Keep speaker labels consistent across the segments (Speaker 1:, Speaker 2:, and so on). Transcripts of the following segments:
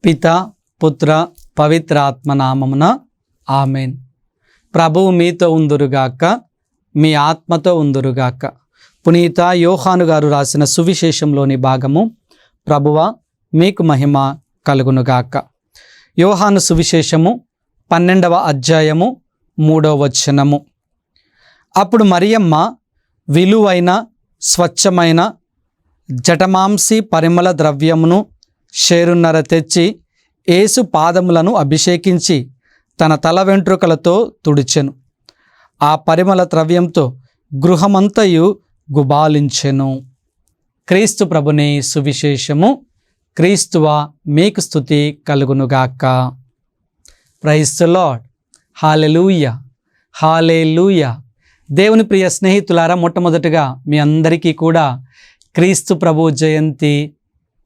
Speaker 1: పిత పుత్ర పవిత్ర ఆత్మనామమున ఆమెన్. ప్రభువు మీతో ఉందురుగాక, మీ ఆత్మతో ఉందురుగాక. పునీత యోహాను గారు రాసిన సువిశేషంలోని భాగము. ప్రభువ మీకు మహిమ కలుగునుగాక. యోహాను సువిశేషము 12వ అధ్యాయము 3వ వచనము. అప్పుడు మరియమ్మ విలువైన స్వచ్ఛమైన జటమాంసి పరిమళ ద్రవ్యమును షేరున్నర తెచ్చి యేసు పాదములను అభిషేకించి తన తల వెంట్రుకలతో తుడిచెను. ఆ పరిమళ ద్రవ్యంతో గృహమంతయు గుబాలించెను. క్రీస్తు ప్రభుని సువిశేషము. క్రీస్తువా మీకు స్తుతి కలుగునుగాక. Praise the lord. Hallelujah, hallelujah. దేవుని ప్రియ స్నేహితులారా, మొట్టమొదటిగా మీ అందరికీ కూడా క్రీస్తు ప్రభు జయంతి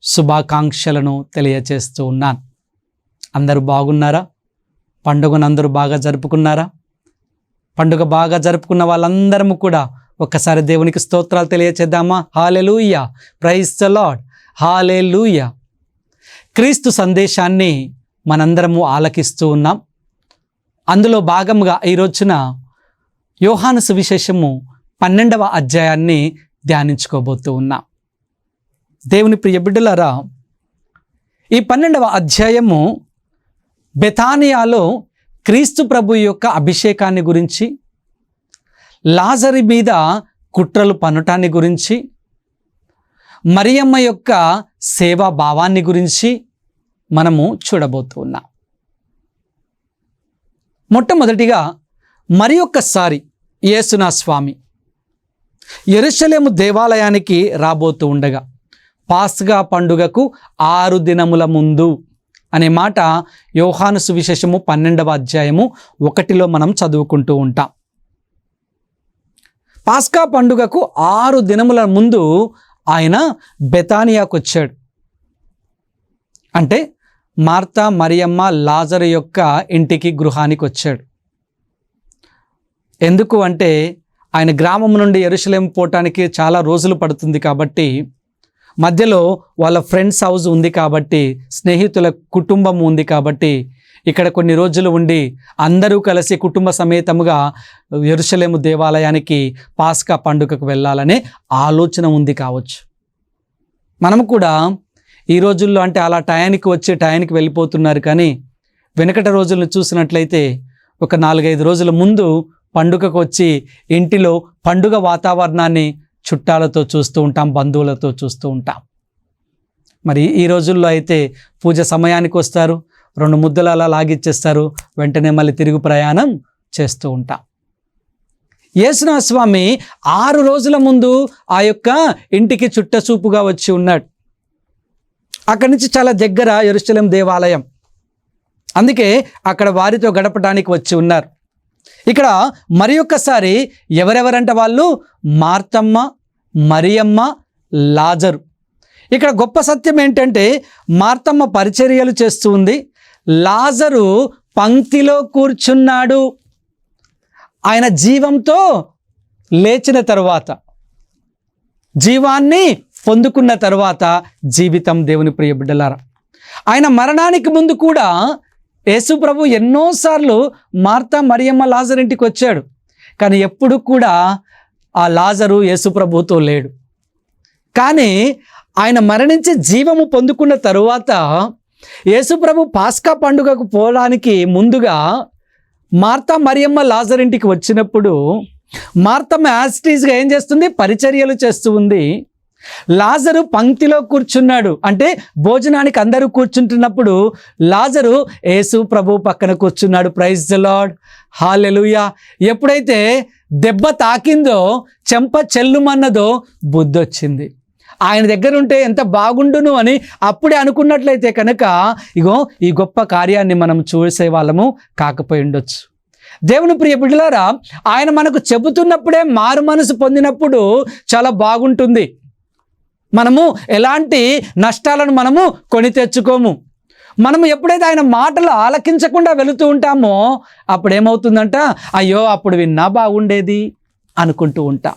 Speaker 1: శుభాకాంక్షలను తెలియచేస్తూ ఉన్నాను. అందరూ బాగున్నారా? పండుగను అందరూ బాగా జరుపుకున్నారా? పండుగ బాగా జరుపుకున్న వాళ్ళందరము కూడా ఒక్కసారి దేవునికి స్తోత్రాలు తెలియచేద్దామా? హల్లెలూయా, ప్రైజ్ ది లార్డ్, హల్లెలూయా. క్రీస్తు సందేశాన్ని మనందరము ఆలకిస్తూ ఉన్నాం. అందులో భాగంగా ఈ రోజున యోహాను సువిశేషము 12వ అధ్యాయాన్ని ధ్యానించుకోబోతూ ఉన్నాం. దేవుని ప్రియ బిడ్డలారా, ఈ 12వ అధ్యాయము బెతానియాలో క్రీస్తు ప్రభు యొక్క అభిషేకాన్ని గురించి, లాజరు మీద కుట్రలు పన్నటాన్ని గురించి, మరియమ్మ యొక్క సేవా భావాన్ని గురించి మనము చూడబోతూ ఉన్నాం. మొట్టమొదటిగా మరి ఒక్కసారి యేసునా స్వామి యెరూషలేము దేవాలయానికి రాబోతూ ఉండగా పాస్కా పండుగకు 6 దినముల ముందు అనే మాట యోహాను సువిశేషము 12వ అధ్యాయము 1లో మనం చదువుకుంటూ ఉంటాం. పాస్కా పండుగకు 6 దినముల ముందు ఆయన బెతానియాకు వచ్చాడు. అంటే మార్తా, మరియమ్మ, లాజరు యొక్క ఇంటికి, గృహానికి వచ్చాడు. ఎందుకు అంటే ఆయన గ్రామం నుండి యెరూషలేము పోవటానికి చాలా రోజులు పడుతుంది కాబట్టి, మధ్యలో వాళ్ళ ఫ్రెండ్స్ హౌస్ ఉంది కాబట్టి, స్నేహితుల కుటుంబం ఉంది కాబట్టి ఇక్కడ కొన్ని రోజులు ఉండి అందరూ కలిసి కుటుంబ సమేతముగా యెరూషలేము దేవాలయానికి పాస్కా పండుగకు వెళ్ళాలనే ఆలోచన ఉంది కావచ్చు. మనము కూడా ఈ రోజుల్లో అంటే అలా టయానికి వచ్చి టయానికి వెళ్ళిపోతున్నారు. కానీ వెనకటి రోజులను చూసినట్లయితే ఒక 4-5 రోజుల ముందు పండుగకు వచ్చి ఇంటిలో పండుగ వాతావరణాన్ని చుట్టాలతో చూస్తూ ఉంటాం, బంధువులతో చూస్తూ ఉంటాం. మరి ఈ రోజుల్లో అయితే పూజ సమయానికి వస్తారు, 2 ముద్దలు అలా లాగిచ్చేస్తారు, వెంటనే మళ్ళీ తిరుగు ప్రయాణం చేస్తూ ఉంటాం. యేసునా స్వామి 6 రోజుల ముందు ఆ యొక్క ఇంటికి చుట్టచూపుగా వచ్చి ఉన్నాడు. అక్కడి నుంచి చాలా దగ్గర యెరూషలేం దేవాలయం, అందుకే అక్కడ వారితో గడపడానికి వచ్చి ఉన్నారు. ఇక్కడ మరి ఒక్కసారి ఎవరెవరంట వాళ్ళు? మార్తమ్మ, మరియమ్మ, లాజరు. ఇక్కడ గొప్ప సత్యం ఏంటంటే మార్తమ్మ పరిచర్యలు చేస్తూ ఉంది, లాజరు పంక్తిలో కూర్చున్నాడు. ఆయన జీవంతో లేచిన తరువాత, జీవాన్ని పొందుకున్న తరువాత జీవితం. దేవుని ప్రియ బిడ్డలారా, ఆయన మరణానికి ముందు కూడా యేసు ప్రభు ఎన్నోసార్లు మార్తా, మరియమ్మ, లాజరు ఇంటికి వచ్చాడు. కానీ ఎప్పుడు కూడా ఆ లాజరు యేసు ప్రభుతో లేడు. కానీ ఆయన మరణించి జీవము పొందుకున్న తరువాత యేసు ప్రభు పాస్కా పండుగకు పోవడానికి ముందుగా మార్తా, మరియమ్మ, లాజరు ఇంటికి వచ్చినప్పుడు మార్తమ్మ యాస్టీస్గా ఏం చేస్తుంది? పరిచర్యలు చేస్తూ ఉంది. లాజరు పంక్తిలో కూర్చున్నాడు. అంటే భోజనానికి అందరూ కూర్చుంటున్నప్పుడు లాజరు యేసు ప్రభు పక్కన కూర్చున్నాడు. ప్రైజ్ ది లార్డ్, హల్లెలూయా. ఎప్పుడైతే దెబ్బ తాకిందో, చెంప చెల్లుమన్నదో, బుద్ధొచ్చింది. ఆయన దగ్గర ఉంటే ఎంత బాగుండును అని అప్పుడే అనుకున్నట్లయితే కనుక ఇగో ఈ గొప్ప కార్యాన్ని మనం చూసే వాళ్ళము కాకపోయి ఉండొచ్చు. దేవుని ప్రియ బిడ్డలారా, ఆయన మనకు చెబుతున్నప్పుడే మారు మనసు పొందినప్పుడు చాలా బాగుంటుంది. మనము ఎలాంటి నష్టాలను మనము కొని తెచ్చుకోము. మనము ఎప్పుడైతే ఆయన మాటలు ఆలకించకుండా వెళుతూ ఉంటామో అప్పుడు ఏమవుతుందంట? అయ్యో అప్పుడు విన్నా బాగుండేది అనుకుంటూ ఉంటాం.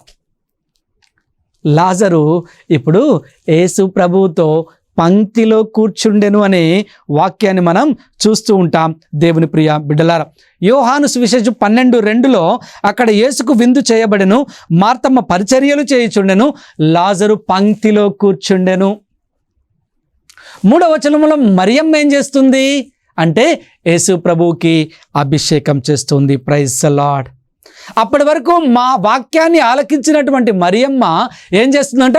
Speaker 1: లాజరు ఇప్పుడు యేసు ప్రభువుతో పంక్తిలో కూర్చుండెను అనే వాక్యాన్ని మనం చూస్తూ ఉంటాం. దేవుని ప్రియ బిడ్డలారా, యోహాను సువిశేషం 12:2 అక్కడ యేసుకు విందు చేయబడెను, మార్తమ్మ పరిచర్యలు చేయుచుండెను, లాజరు పంక్తిలో కూర్చుండెను. 3వ వచనంలో మరియమ్మ ఏం చేస్తుంది అంటే యేసు ప్రభువుకి అభిషేకం చేస్తుంది. Praise the lord. అప్పటి వరకు మా వాక్యాన్ని ఆలకించినటువంటి మరియమ్మ ఏం చేస్తుందంట,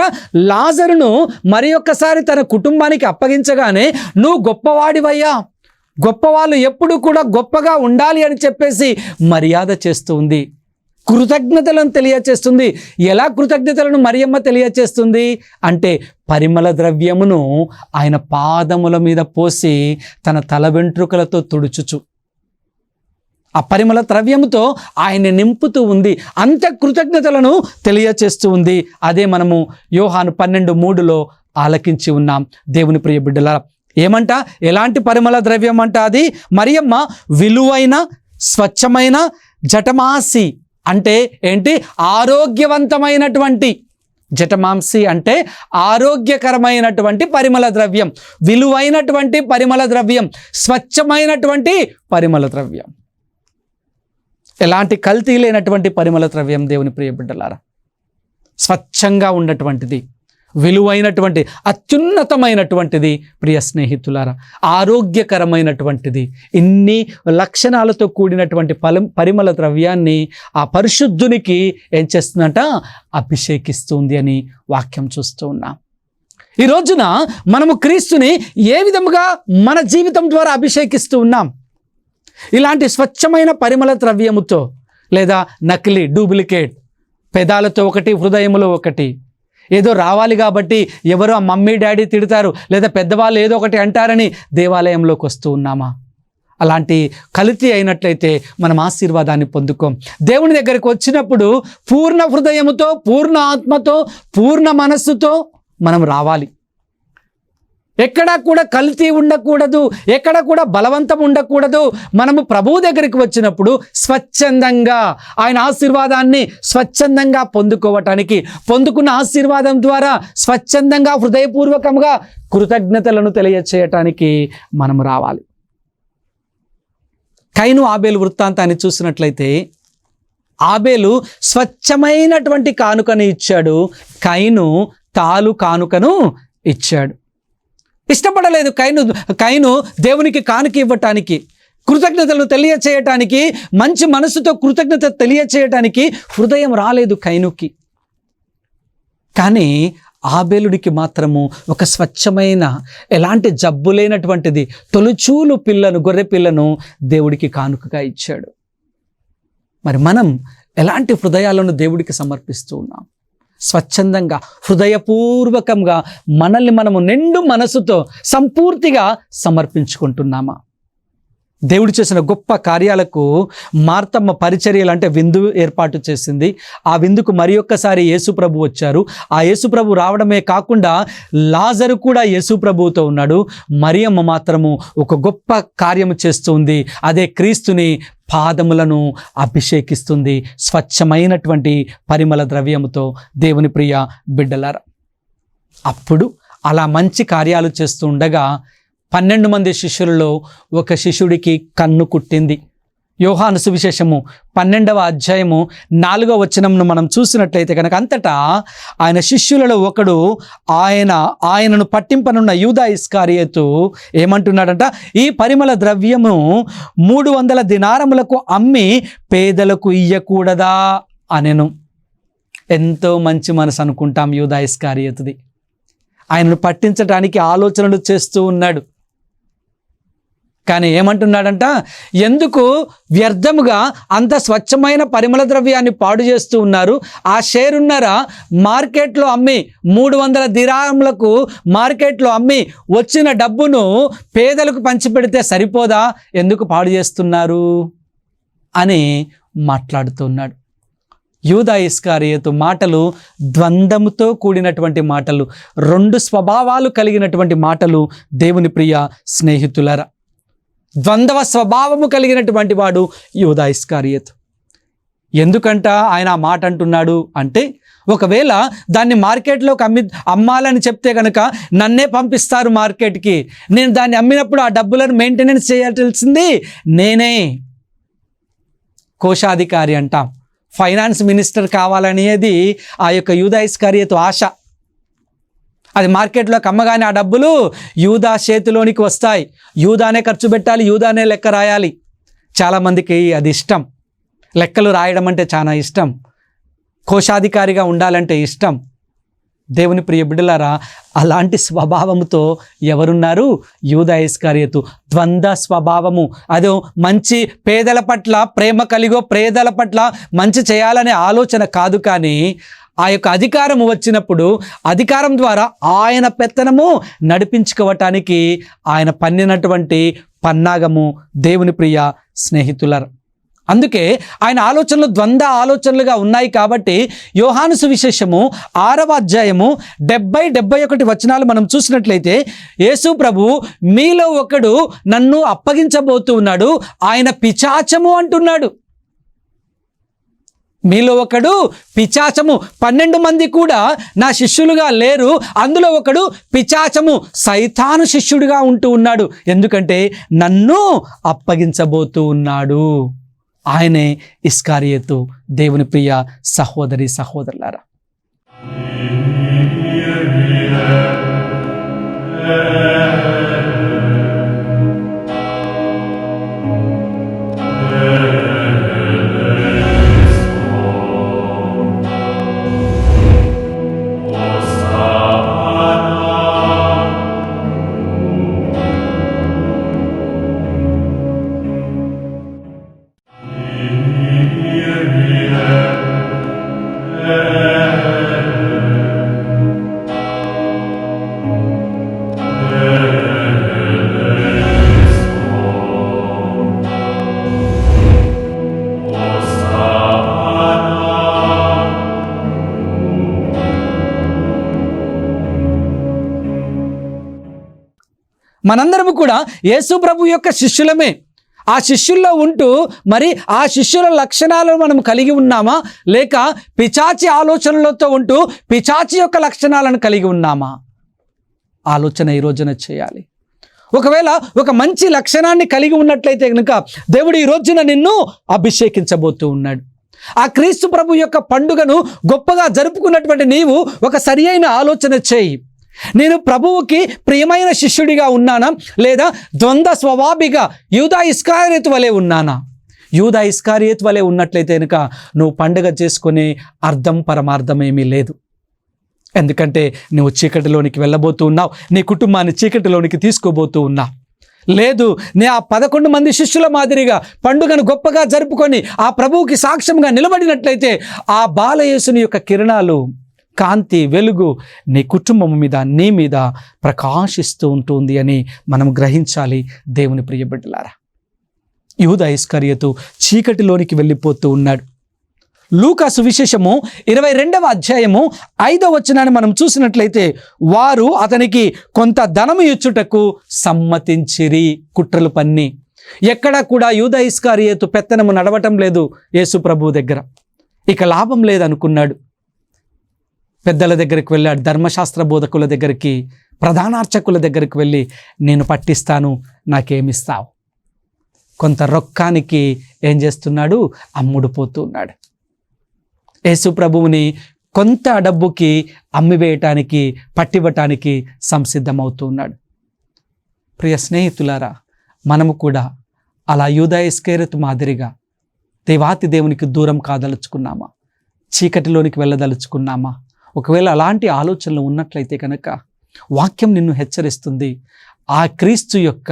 Speaker 1: లాజరును మరి ఒక్కసారి తన కుటుంబానికి అప్పగించగానే నువ్వు గొప్పవాడివయ్యా, గొప్పవాళ్ళు ఎప్పుడు కూడా గొప్పగా ఉండాలి అని చెప్పేసి మర్యాద చేస్తుంది, కృతజ్ఞతలను తెలియచేస్తుంది. ఎలా కృతజ్ఞతలను మరియమ్మ తెలియచేస్తుంది అంటే పరిమళ ద్రవ్యమును ఆయన పాదముల మీద పోసి తన తల వెంట్రుకలతో తుడుచుచు ఆ పరిమళ ద్రవ్యముతో ఆయన నింపుతూ ఉంది. అంత కృతజ్ఞతలను తెలియచేస్తూ ఉంది. అదే మనము యోహాను 12:3 ఆలకించి ఉన్నాం. దేవుని ప్రియ బిడ్డలారా, ఏమంట, ఎలాంటి పరిమళ ద్రవ్యం అంట అది? మరియమ్మ విలువైన స్వచ్ఛమైన జటమాసి అంటే ఏంటి? ఆరోగ్యవంతమైనటువంటి, జటమాంసి అంటే ఆరోగ్యకరమైనటువంటి పరిమళ ద్రవ్యం, విలువైనటువంటి పరిమళ ద్రవ్యం, స్వచ్ఛమైనటువంటి పరిమళ ద్రవ్యం, ఎలాంటి కల్తీ లేనటువంటి పరిమళ ద్రవ్యం. దేవుని ప్రియ బిడ్డలారా, స్వచ్ఛంగా ఉన్నటువంటిది, విలువైనటువంటి, అత్యున్నతమైనటువంటిది. ప్రియ స్నేహితులారా, ఆరోగ్యకరమైనటువంటిది. ఇన్ని లక్షణాలతో కూడినటువంటి పరిమళ ద్రవ్యాన్ని ఆ పరిశుద్ధునికి ఏం చేస్తుందంట, అభిషేకిస్తుంది అని వాక్యం చూస్తూ ఉన్నాం. ఈ రోజున మనము క్రీస్తుని ఏ విధముగా మన జీవితం ద్వారా అభిషేకిస్తూ ఉన్నాం? ఇలాంటి స్వచ్ఛమైన పరిమళ ద్రవ్యముతో, లేదా నకిలీ, డూప్లికేట్, పెదాలతో ఒకటి, హృదయములో ఒకటి, ఏదో రావాలి కాబట్టి ఎవరో మమ్మీ డాడీ తిడతారు, లేదా పెద్దవాళ్ళు ఏదో ఒకటి అంటారని దేవాలయంలోకి వస్తూ ఉన్నామా? అలాంటి కల్తీ అయినట్లయితే మనం ఆశీర్వాదాన్ని పొందుకోం. దేవుని దగ్గరికి వచ్చినప్పుడు పూర్ణ హృదయముతో, పూర్ణ ఆత్మతో, పూర్ణ మనస్సుతో మనం రావాలి. ఎక్కడా కూడా కల్తీ ఉండకూడదు, ఎక్కడ కూడా బలవంతం ఉండకూడదు. మనము ప్రభువు దగ్గరికి వచ్చినప్పుడు స్వచ్ఛందంగా ఆయన ఆశీర్వాదాన్ని స్వచ్ఛందంగా పొందుకోవటానికి, పొందుకున్న ఆశీర్వాదం ద్వారా స్వచ్ఛందంగా హృదయపూర్వకంగా కృతజ్ఞతలను తెలియచేయటానికి మనం రావాలి. కయీను ఆబేలు వృత్తాంతాన్ని చూసినట్లయితే ఆబేలు స్వచ్ఛమైనటువంటి కానుకను ఇచ్చాడు, కయీను తాలు కానుకను ఇచ్చాడు. ఇష్టపడలేదు కయీను దేవునికి కానుక ఇవ్వటానికి, కృతజ్ఞతలు తెలియచేయటానికి, మంచి మనసుతో కృతజ్ఞత తెలియచేయటానికి హృదయం రాలేదు కయీనుకి. కానీ ఆబేలుడికి మాత్రము ఒక స్వచ్ఛమైన, ఎలాంటి జబ్బు లేనటువంటిది తొలిచూలు పిల్లను, గొర్రె పిల్లను దేవుడికి కానుకగా ఇచ్చాడు. మరి మనం ఎలాంటి హృదయాలను దేవుడికి సమర్పిస్తూ ఉన్నాం? స్వచ్ఛందంగా, హృదయపూర్వకంగా మనల్ని మనము నిండు మనసుతో సంపూర్తిగా సమర్పించుకుంటున్నామా? దేవుడు చేసిన గొప్ప కార్యాలకు మార్తమ్మ పరిచర్యలు అంటే విందు ఏర్పాటు చేసింది. ఆ విందుకు మరి ఒక్కసారి యేసుప్రభు వచ్చారు. ఆ యేసుప్రభు రావడమే కాకుండా లాజరు కూడా యేసుప్రభువుతో ఉన్నాడు. మరియమ్మ మాత్రము ఒక గొప్ప కార్యము చేస్తుంది. అదే క్రీస్తుని పాదములను అభిషేకిస్తుంది స్వచ్ఛమైనటువంటి పరిమళ ద్రవ్యముతో. దేవుని ప్రియ బిడ్డలారా, అప్పుడు అలా మంచి కార్యాలు చేస్తూ ఉండగా 12 మంది శిష్యులలో ఒక శిష్యుడికి కన్ను కుట్టింది. యోహాను సువిశేషము 12వ అధ్యాయము 4వ వచనంను మనం చూసినట్లయితే కనుక, అంతటా ఆయన శిష్యులలో ఒకడు ఆయనను పట్టింపనున్న యూదా ఇస్కారియోతు ఏమంటున్నాడంట, ఈ పరిమళ ద్రవ్యము 300 దినారములకు అమ్మి పేదలకు ఇయ్యకూడదా అనెను. ఎంతో మంచి మనసు అనుకుంటాం యూదా ఇస్కారియోతుది. ఆయనను పట్టించడానికి ఆలోచనలు చేస్తూ ఉన్నాడు. కానీ ఏమంటున్నాడంట, ఎందుకు వ్యర్థముగా అంత స్వచ్ఛమైన పరిమళ ద్రవ్యాన్ని పాడు చేస్తూ ఉన్నారు? ఆ షేరున్నర మార్కెట్లో అమ్మి 300 దినారములకు మార్కెట్లో అమ్మి వచ్చిన డబ్బును పేదలకు పంచిపెడితే సరిపోదా? ఎందుకు పాడు చేస్తున్నారు అని మాట్లాడుతున్నాడు. యూదా ఇస్కారియోతు మాటలు ద్వంద్వముతో కూడినటువంటి మాటలు, 2 స్వభావాలు కలిగినటువంటి మాటలు. దేవుని ప్రియ స్నేహితులారా, ద్వంద్వ స్వభావము కలిగినటువంటి వాడు యూదా ఇస్కారియోతు. ఎందుకంట ఆయన ఆ మాట అంటున్నాడు అంటే, ఒకవేళ దాన్ని మార్కెట్లోకి అమ్మాలని చెప్తే కనుక నన్నే పంపిస్తారు మార్కెట్కి. నేను దాన్ని అమ్మినప్పుడు ఆ డబ్బులను మెయింటెనెన్స్ చేయాల్సింది నేనే. కోశాధికారి అంటాం, ఫైనాన్స్ మినిస్టర్ కావాలనేది ఆ యొక్క యూదా ఇస్కరియోతు ఆశ. అది మార్కెట్లోకి అమ్మగానే ఆ డబ్బులు యూదా చేతిలోనికి వస్తాయి. యూదానే ఖర్చు పెట్టాలి, యూదానే లెక్క రాయాలి. చాలామందికి అది ఇష్టం. లెక్కలు రాయడం అంటే చాలా ఇష్టం. కోశాధికారిగా ఉండాలంటే ఇష్టం. దేవుని ప్రియ బిడ్డలారా, అలాంటి స్వభావముతో ఎవరున్నారు? యూదా ఇస్కరియోతు. ద్వంద్వ స్వభావము. అదో మంచి పేదల పట్ల ప్రేమ కలిగో, పేదల పట్ల మంచి చేయాలనే ఆలోచన కాదు, కానీ ఆ యొక్క అధికారము వచ్చినప్పుడు అధికారం ద్వారా ఆయన పెత్తనము నడిపించుకోవటానికి ఆయన పన్నినటువంటి పన్నాగము దేవుని ప్రియ స్నేహితులారా. అందుకే ఆయన ఆలోచనలు ద్వంద్వ ఆలోచనలుగా ఉన్నాయి. కాబట్టి యోహాను సువిశేషము 6వ అధ్యాయము 70-71 వచనాలు మనం చూసినట్లయితే, యేసు ప్రభు మీలో ఒకడు నన్ను అప్పగించబోతూ ఉన్నాడు, ఆయన పిశాచము అంటున్నాడు. మీలో ఒకడు పిశాచము. 12 మంది కూడా నా శిష్యులుగా లేరు, అందులో ఒకడు పిశాచము, సైతాను శిష్యుడిగా ఉంటూ ఉన్నాడు. ఎందుకంటే నన్ను అప్పగించబోతూ ఉన్నాడు. ఆయనే ఇస్కరియోతు. దేవుని ప్రియ సహోదరి సహోదరులారా, మనందరము కూడా యేసు ప్రభు యొక్క శిష్యులమే. ఆ శిష్యుల్లో ఉంటూ మరి ఆ శిష్యుల లక్షణాలను మనం కలిగి ఉన్నామా, లేక పిశాచి ఆలోచనలతో ఉంటూ పిశాచి యొక్క లక్షణాలను కలిగి ఉన్నామా? ఆలోచన ఈ రోజున చేయాలి. ఒకవేళ ఒక మంచి లక్షణాన్ని కలిగి ఉన్నట్లయితే కనుక దేవుడు ఈ రోజున నిన్ను అభిషేకించబోతూ ఉన్నాడు. ఆ క్రీస్తు ప్రభు యొక్క పండుగను గొప్పగా జరుపుకున్నటువంటి నీవు ఒక సరి అయిన ఆలోచన చేయి. నేను ప్రభువుకి ప్రియమైన శిష్యుడిగా ఉన్నానా, లేదా ద్వంద్వ స్వభావిగా యూదా ఇస్కరియోతు వలె ఉన్నానా? యూదా ఇస్కరియోతు వలె ఉన్నట్లయితే కనుక నువ్వు పండుగ చేసుకునే అర్థం పరమార్థం ఏమీ లేదు. ఎందుకంటే నువ్వు చీకటిలోనికి వెళ్ళబోతూ ఉన్నావు, నీ కుటుంబాన్ని చీకటిలోనికి తీసుకోబోతూ ఉన్నావు. లేదు, నే ఆ 11 మంది శిష్యుల మాదిరిగా పండుగను గొప్పగా జరుపుకొని ఆ ప్రభువుకి సాక్ష్యంగా నిలబడినట్లయితే ఆ బాలయేసుని యొక్క కిరణాలు, కాంతి, వెలుగు నీ కుటుంబం మీద, నీ మీద ప్రకాశిస్తూ ఉంటుంది అని మనం గ్రహించాలి. దేవుని ప్రియ బిడ్డలారా, యూదా ఇస్కరియోతు చీకటిలోనికి వెళ్ళిపోతూ ఉన్నాడు. లూకా సువిశేషము 22వ అధ్యాయము 5వ వచనాన్ని మనం చూసినట్లయితే, వారు అతనికి కొంత ధనము ఇచ్చుటకు సమ్మతించిరి, కుట్రలు పన్ని. ఎక్కడ కూడా యూదా ఇస్కరియోతు పెత్తనము నడవటం లేదు యేసు ప్రభు దగ్గర. ఇక లాభం లేదనుకున్నాడు. పెద్దల దగ్గరికి వెళ్ళాడు, ధర్మశాస్త్ర బోధకుల దగ్గరికి, ప్రధానార్చకుల దగ్గరికి వెళ్ళి, నేను పట్టిస్తాను, నాకేమిస్తావు? కొంత రొక్కానికి ఏం చేస్తున్నాడు? అమ్ముడుపోతూ ఉన్నాడు. యేసు ప్రభువుని కొంత డబ్బుకి అమ్మివేయటానికి, పట్టివ్వటానికి సంసిద్ధమవుతూ ఉన్నాడు. ప్రియ స్నేహితులారా, మనము కూడా అలా యూదా ఇస్కరియోతు మాదిరిగా దేవాతి దేవునికి దూరం కాదలుచుకున్నామా? చీకటిలోనికి వెళ్ళదలుచుకున్నామా? ఒకవేళ అలాంటి ఆలోచనలు ఉన్నట్లయితే కనుక వాక్యం నిన్ను హెచ్చరిస్తుంది. ఆ క్రీస్తు యొక్క,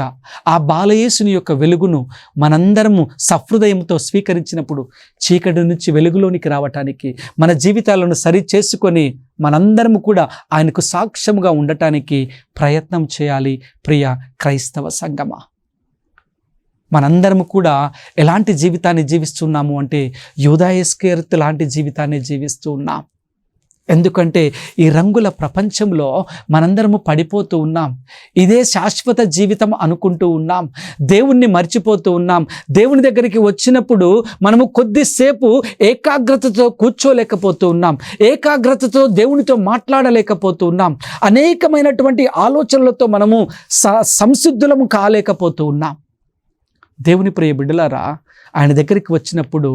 Speaker 1: ఆ బాలయేసుని యొక్క వెలుగును మనందరము సహృదయంతో స్వీకరించినప్పుడు చీకటి నుంచి వెలుగులోనికి రావటానికి, మన జీవితాలను సరి చేసుకొని మనందరము కూడా ఆయనకు సాక్ష్యముగా ఉండటానికి ప్రయత్నం చేయాలి. ప్రియ క్రైస్తవ సంగమా, మనందరము కూడా ఎలాంటి జీవితాన్ని జీవిస్తున్నాము అంటే యూదా ఇస్కరియోతు లాంటి జీవితాన్ని జీవిస్తూ ఉన్నాం. ఎందుకంటే ఈ రంగుల ప్రపంచంలో మనందరము పడిపోతూ ఉన్నాం. ఇదే శాశ్వత జీవితం అనుకుంటూ ఉన్నాం. దేవుణ్ణి మర్చిపోతూ ఉన్నాం. దేవుని దగ్గరికి వచ్చినప్పుడు మనము కొద్దిసేపు ఏకాగ్రతతో కూర్చోలేకపోతూ ఉన్నాం. ఏకాగ్రతతో దేవునితో మాట్లాడలేకపోతూ ఉన్నాం. అనేకమైనటువంటి ఆలోచనలతో మనము సంసిద్ధులము కాలేకపోతూ ఉన్నాం. దేవుని ప్రియ బిడ్డలారా, ఆయన దగ్గరికి వచ్చినప్పుడు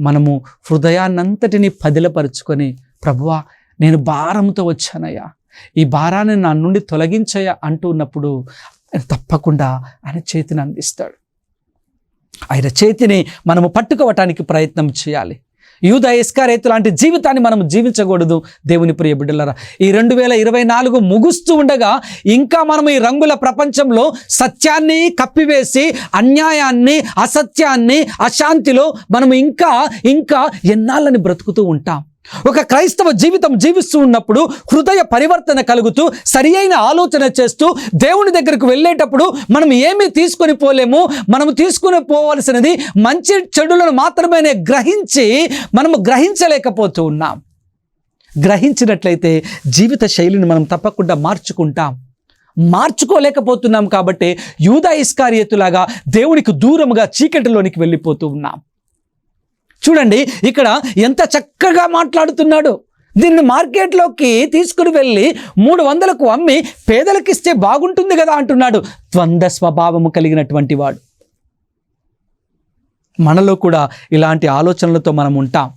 Speaker 1: మనము హృదయాన్నంతటిని పదిలపరుచుకొని, ప్రభువా నేను భారంతో వచ్చానయ్యా, ఈ భారాన్ని నా నుండి తొలగించయ్యా అంటూ ఉన్నప్పుడు తప్పకుండా ఆయన చేతిని అందిస్తాడు. ఆయన చేతిని మనము పట్టుకోవటానికి ప్రయత్నం చేయాలి. యూదా ఇస్కరియోతు లాంటి జీవితాన్ని మనం జీవించకూడదు. దేవుని ప్రియ బిడ్డలారా, ఈ 2024 ముగుస్తూ ఉండగా ఇంకా మనం ఈ రంగుల ప్రపంచంలో సత్యాన్ని కప్పివేసి అన్యాయాన్ని, అసత్యాన్ని, అశాంతిలో మనం ఇంకా ఎన్నాళ్ళని బ్రతుకుతూ ఉంటాం. ఒక క్రైస్తవ జీవితం జీవిస్తూ ఉన్నప్పుడు హృదయ పరివర్తన కలుగుతూ సరి అయిన ఆలోచన చేస్తూ దేవుని దగ్గరకు వెళ్ళేటప్పుడు మనం ఏమీ తీసుకొని పోలేము. మనము తీసుకుని పోవలసినది మంచి చెడులను మాత్రమే గ్రహించి మనము గ్రహించలేకపోతూ ఉన్నాం. గ్రహించినట్లయితే జీవిత శైలిని మనం తప్పకుండా మార్చుకోలేకపోతున్నాం. కాబట్టి యూదా ఇస్కరియోతులాగా దేవునికి దూరముగా చీకటిలోనికి వెళ్ళిపోతూ ఉన్నాం. చూడండి, ఇక్కడ ఎంత చక్కగా మాట్లాడుతున్నాడు. దీన్ని మార్కెట్లోకి తీసుకుని వెళ్ళి 300కు అమ్మి పేదలకిస్తే బాగుంటుంది కదా అంటున్నాడు. ద్వంద్వ స్వభావము కలిగినటువంటి వాడు. మనలో కూడా ఇలాంటి ఆలోచనలతో మనం ఉంటాం.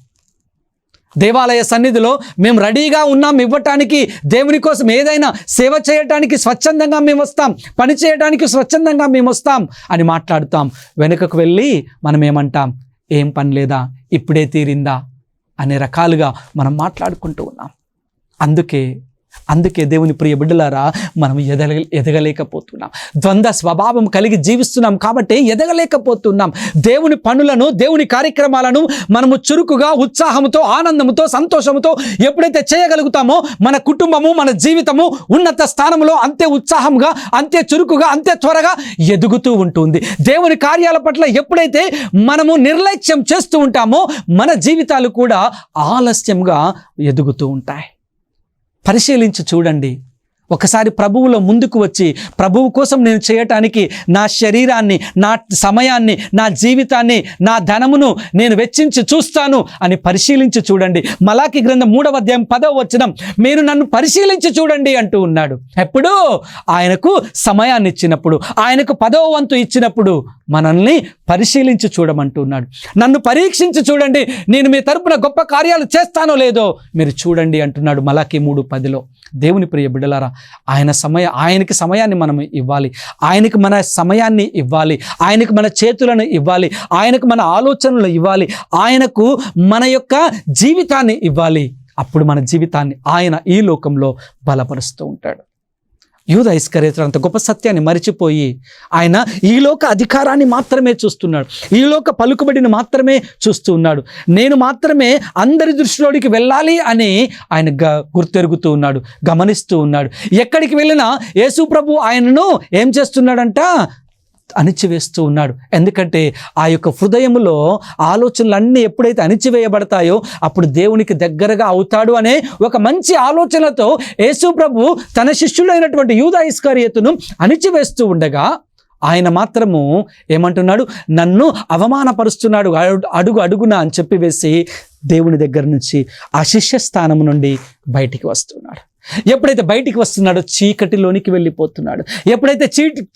Speaker 1: దేవాలయ సన్నిధిలో మేము రెడీగా ఉన్నాం ఇవ్వటానికి, దేవుని కోసం ఏదైనా సేవ చేయటానికి స్వచ్ఛందంగా మేము వస్తాం, పని చేయడానికి స్వచ్ఛందంగా మేము వస్తాం అని మాట్లాడుతాం. వెనుకకు వెళ్ళి మనం ఏమంటాం? ఏం పని లేదా, ఇప్పుడే తీరిందా అనే రకాలుగా మనం మాట్లాడుకుంటూ ఉన్నాం. అందుకే దేవుని ప్రియ బిడ్డలారా, మనం ఎదగలేకపోతున్నాం. ద్వంద్వ స్వభావం కలిగి జీవిస్తున్నాం కాబట్టి ఎదగలేకపోతున్నాం. దేవుని పనులను, దేవుని కార్యక్రమాలను మనము చురుకుగా, ఉత్సాహంతో, ఆనందంతో, సంతోషంతో ఎప్పుడైతే చేయగలుగుతామో మన కుటుంబము, మన జీవితము ఉన్నత స్థానంలో అంతే ఉత్సాహంగా, అంతే చురుకుగా, అంతే త్వరగా ఎదుగుతూ ఉంటుంది. దేవుని కార్యాల పట్ల ఎప్పుడైతే మనము నిర్లక్ష్యం చేస్తూ ఉంటామో మన జీవితాలు కూడా ఆలస్యంగా ఎదుగుతూ ఉంటాయి. పరిశీలించి చూడండి. ఒకసారి ప్రభువులో ముందుకు వచ్చి, ప్రభువు కోసం నేను చేయటానికి నా శరీరాన్ని, నా సమయాన్ని, నా జీవితాన్ని, నా ధనమును నేను వెచ్చించి చూస్తాను అని పరిశీలించి చూడండి. మలాకి గ్రంథం 3వ అధ్యాయం 10వ వచనం, మీరు నన్ను పరిశీలించి చూడండి అంటూ ఉన్నాడు. ఎప్పుడు? ఆయనకు సమయాన్ని ఇచ్చినప్పుడు, ఆయనకు 10వ వంతు ఇచ్చినప్పుడు మనల్ని పరిశీలించి చూడమంటున్నాడు. నన్ను పరీక్షించి చూడండి, నేను మీ తరపున గొప్ప కార్యాలు చేస్తానో లేదో మీరు చూడండి అంటున్నాడు మలాకి 3:10లో. దేవుని ప్రియ బిడ్డలారా, ఆయనకి సమయాన్ని మనం ఇవ్వాలి. ఆయనకి మన సమయాన్ని ఇవ్వాలి. ఆయనకు మన చేతులను ఇవ్వాలి. ఆయనకు మన ఆలోచనలు ఇవ్వాలి. ఆయనకు మన యొక్క జీవితాన్ని ఇవ్వాలి. అప్పుడు మన జీవితాన్ని ఆయన ఈ లోకంలో బలపరుస్తూ ఉంటాడు. యూదా ఇస్కరియోతు అంత గొప్ప సత్యాన్ని మరిచిపోయి ఆయన ఈ లోక అధికారాన్ని మాత్రమే చూస్తున్నాడు. ఈ లోక పలుకుబడిని మాత్రమే చూస్తూ ఉన్నాడు. నేను మాత్రమే అందరి దృష్టిలోకి వెళ్ళాలి అని ఆయన గుర్తెరుగుతూ ఉన్నాడు, గమనిస్తూ ఉన్నాడు. ఎక్కడికి వెళ్ళినా యేసు ప్రభు ఆయనను ఏం చేస్తున్నాడంట? అణిచివేస్తూ ఉన్నాడు. ఎందుకంటే ఆ యొక్క హృదయములో ఆలోచనలన్నీ ఎప్పుడైతే అణిచివేయబడతాయో అప్పుడు దేవునికి దగ్గరగా అవుతాడు అనే ఒక మంచి ఆలోచనతో యేసు ప్రభు తన శిష్యుడైనటువంటి యూదా ఇస్కరియోతును అణిచివేస్తూ ఉండగా ఆయన మాత్రము ఏమంటున్నాడు? నన్ను అవమానపరుస్తున్నాడు అడుగున అని చెప్పివేసి దేవుని దగ్గర నుంచి ఆ శిష్య స్థానము నుండి బయటికి వస్తున్నాడు. ఎప్పుడైతే బయటికి వస్తున్నాడో చీకటిలోనికి వెళ్ళిపోతున్నాడు. ఎప్పుడైతే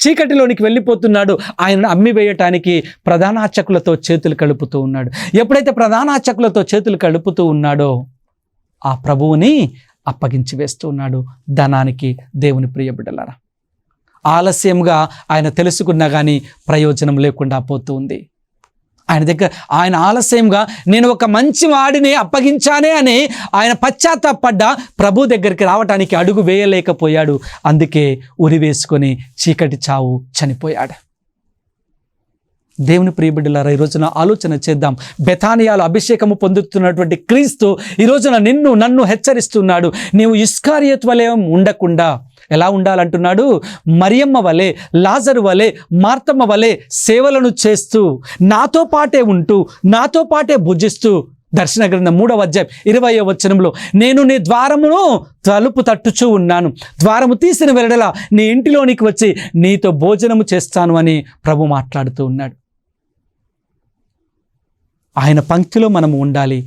Speaker 1: చీకటిలోనికి వెళ్ళిపోతున్నాడో ఆయనను అమ్మివేయటానికి ప్రధానార్చకులతో చేతులు కలుపుతూ ఉన్నాడు. ఎప్పుడైతే ప్రధానార్చకులతో చేతులు కలుపుతూ ఉన్నాడో ఆ ప్రభువుని అప్పగించి వేస్తూ ఉన్నాడు ధనానికి. దేవుని ప్రియ బిడ్డలారా, ఆలస్యంగా ఆయన తెలుసుకున్నా కానీ ప్రయోజనం లేకుండా పోతుంది. ఆయన ఆలస్యంగా నేను ఒక మంచి వాడిని అప్పగించానే అని ఆయన పశ్చాత్తాపడ్డ ప్రభు దగ్గరికి రావటానికి అడుగు వేయలేకపోయాడు. అందుకే ఉరి వేసుకొని చీకటి చావు చనిపోయాడు. దేవుని ప్రియబిడ్డలారా, ఈ రోజున ఆలోచన చేద్దాం. బెతానియాలో అభిషేకము పొందుతున్నటువంటి క్రీస్తు ఈ రోజున నన్ను హెచ్చరిస్తున్నాడు. నీవు ఇస్కరియోతు వలె ఉండకుండా ఎలా ఉండాలంటున్నాడు? మరియమ్మ వలె, లాజరు వలె, మార్తమ్మ వలె సేవలను చేస్తూ నాతో పాటే ఉంటూ నాతో పాటే భుజిస్తూ దర్శన గ్రంథం 3వ అధ్యాయం 20వ వచనంలో, నేను నీ ద్వారమును తలుపు తట్టుచూ ఉన్నాను, ద్వారము తీసిన వెరడలా నీ ఇంటిలోనికి వచ్చి నీతో భోజనము చేస్తాను అని ప్రభు మాట్లాడుతూ ఉన్నాడు. ఆయన పంక్తిలో మనము ఉండాలి.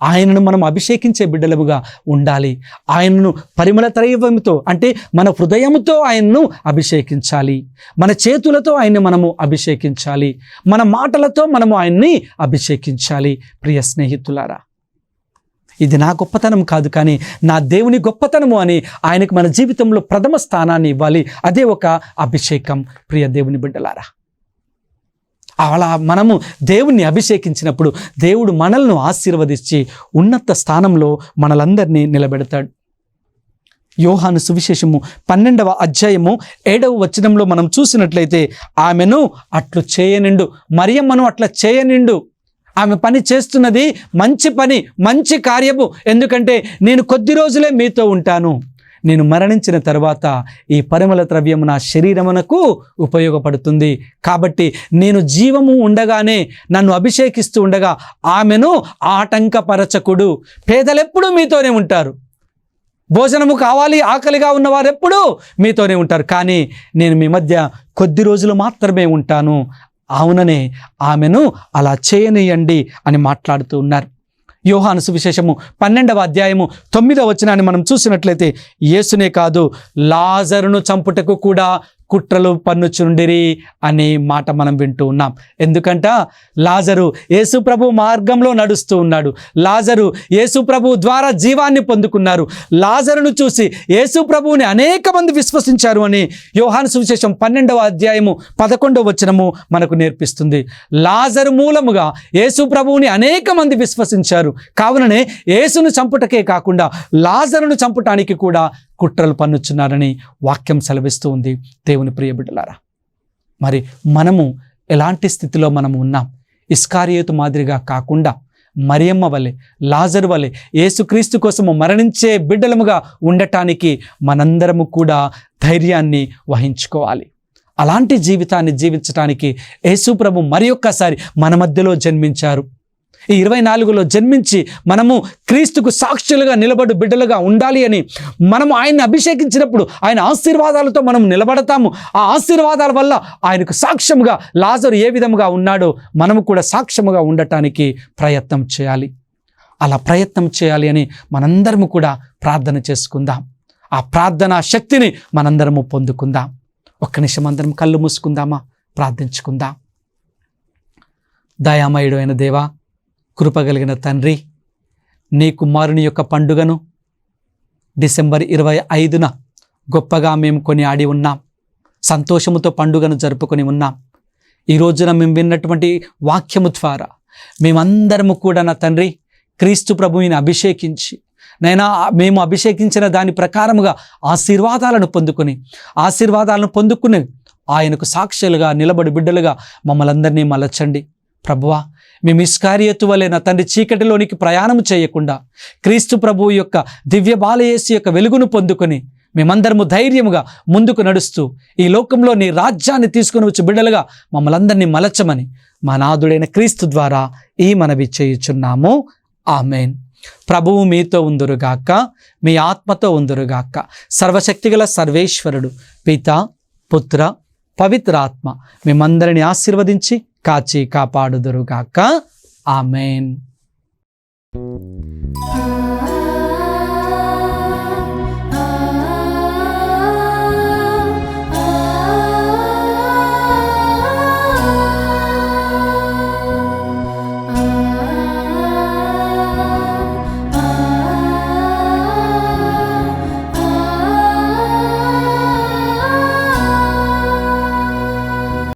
Speaker 1: ఆయనను మనం అభిషేకించే బిడ్డలముగా ఉండాలి. ఆయనను పరిమళ త్రైవముతో, అంటే మన హృదయముతో ఆయన్ను అభిషేకించాలి. మన చేతులతో ఆయన్ని మనము అభిషేకించాలి. మన మాటలతో మనము ఆయన్ని అభిషేకించాలి. ప్రియ స్నేహితులారా, ఇది నా గొప్పతనం కాదు, కానీ నా దేవుని గొప్పతనము అని ఆయనకు మన జీవితంలో ప్రథమ స్థానాన్ని ఇవ్వాలి. అదే ఒక అభిషేకం. ప్రియ దేవుని బిడ్డలారా, అలా మనము దేవుణ్ణి అభిషేకించినప్పుడు దేవుడు మనల్ని ఆశీర్వదించి ఉన్నత స్థానంలో మనలందరినీ నిలబెడతాడు. యోహాను సువిశేషము 12వ అధ్యాయము 7వ వచనంలో మనం చూసినట్లయితే, ఆమెను అట్లు చేయనిండు, మరియమ్మను అట్లా చేయనిండు. ఆమె పని చేస్తున్నది మంచి పని, మంచి కార్యము. ఎందుకంటే నేను కొద్ది రోజులే మీతో ఉంటాను, నేను మరణించిన తర్వాత ఈ పరిమళ ద్రవ్యము నా శరీరమునకు ఉపయోగపడుతుంది. కాబట్టి నేను జీవము ఉండగానే నన్ను అభిషేకిస్తూ ఉండగా ఆమెను ఆటంకపరచకుడు. పేదలెప్పుడూ మీతోనే ఉంటారు, భోజనము కావాలి ఆకలిగా ఉన్నవారు ఎప్పుడూ మీతోనే ఉంటారు, కానీ నేను మీ మధ్య కొద్ది రోజులు మాత్రమే ఉంటాను. అవుననే ఆమెను అలా చేయనియండి అని మాట్లాడుతూ ఉన్నారు. యోహాను సువిశేషము 12వ అధ్యాయము 9వ వచనాన్ని మనం చూసినట్లయితే, యేసునే కాదు లాజరును చంపుటకు కూడా కుట్రలు పన్నుచుండిరి అనే మాట మనం వింటూ ఉన్నాం. ఎందుకంట లాజరు యేసు ప్రభు మార్గంలో నడుస్తూ ఉన్నాడు. లాజరు యేసు ప్రభు ద్వారా జీవాన్ని పొందుకున్నారు. లాజరును చూసి యేసు ప్రభువుని అనేక మంది విశ్వసించారు అని యోహాను సువిశేషం 12వ అధ్యాయము 11వ వచనము మనకు నేర్పిస్తుంది. లాజరు మూలముగా యేసు ప్రభువుని అనేక మంది విశ్వసించారు. కావుననే యేసును చంపుటకే కాకుండా లాజరును చంపటానికి కూడా కుట్రలు పన్నుచున్నారని వాక్యం సెలవిస్తూ ఉంది. దేవుని ప్రియ బిడ్డలారా, మరి మనము ఎలాంటి స్థితిలో మనము ఉన్నాం? ఇస్కారియోతు మాదిరిగా కాకుండా మరియమ్మ వలె, లాజరు వలె యేసుక్రీస్తు కోసము మరణించే బిడ్డలముగా ఉండటానికి మనందరము కూడా ధైర్యాన్ని వహించుకోవాలి. అలాంటి జీవితాన్ని జీవించటానికి యేసు ప్రభు మరి ఒక్కసారి మన మధ్యలో జన్మించారు. ఈ 24లో జన్మించి మనము క్రీస్తుకు సాక్షులుగా నిలబడు బిడ్డలుగా ఉండాలి అని మనము ఆయన్ని అభిషేకించినప్పుడు ఆయన ఆశీర్వాదాలతో మనం నిలబడతాము. ఆ ఆశీర్వాదాల వల్ల ఆయనకు సాక్ష్యముగా లాజరు ఏ విధముగా ఉన్నాడో మనము కూడా సాక్ష్యముగా ఉండటానికి ప్రయత్నం చేయాలి. అలా ప్రయత్నం చేయాలి అని మనందరము కూడా ప్రార్థన చేసుకుందాం. ఆ ప్రార్థనా శక్తిని మనందరము పొందుకుందాం. ఒక్క నిమిషం అందరం కళ్ళు మూసుకుందామా, ప్రార్థించుకుందాం. దయామయుడు అయిన దేవా, కృపగలిగిన తండ్రి, నీ కుమారుని యొక్క పండుగను డిసెంబర్ 25న గొప్పగా మేము కొనియాడి ఉన్నాం. సంతోషముతో పండుగను జరుపుకొని ఉన్నాం. ఈ రోజున మేము విన్నటువంటి వాక్యము ద్వారా మేమందరము కూడా నా తండ్రి క్రీస్తు ప్రభువుని అభిషేకించి, నైనా మేము అభిషేకించిన దాని ప్రకారముగా ఆశీర్వాదాలను పొందుకుని ఆయనకు సాక్షులుగా నిలబడి బిడ్డలుగా మమ్మల్ని అందరినీ మలచండి. ప్రభువా, మేము ఇస్కారియోతు వలె నా తండ్రి చీకటిలోనికి ప్రయాణం చేయకుండా క్రీస్తు ప్రభువు యొక్క దివ్య బాలయేసు యొక్క వెలుగును పొందుకొని మేమందరము ధైర్యముగా ముందుకు నడుస్తూ ఈ లోకంలో నీ రాజ్యాన్ని తీసుకుని వచ్చి బిడ్డలుగా మమ్మల్ని అందరినీ మలచమని మా నాథుడైన క్రీస్తు ద్వారా ఈ మనవి చేయుచున్నాము. ఆమేన్. ప్రభువు మీతో ఉందురుగాక, మీ ఆత్మతో ఉందురుగాక. సర్వశక్తిగల సర్వేశ్వరుడు పిత, పుత్ర, పవిత్రాత్మ మేమందరిని ఆశీర్వదించి కాచి కాపాడుదురుగాక. ఆమేన్.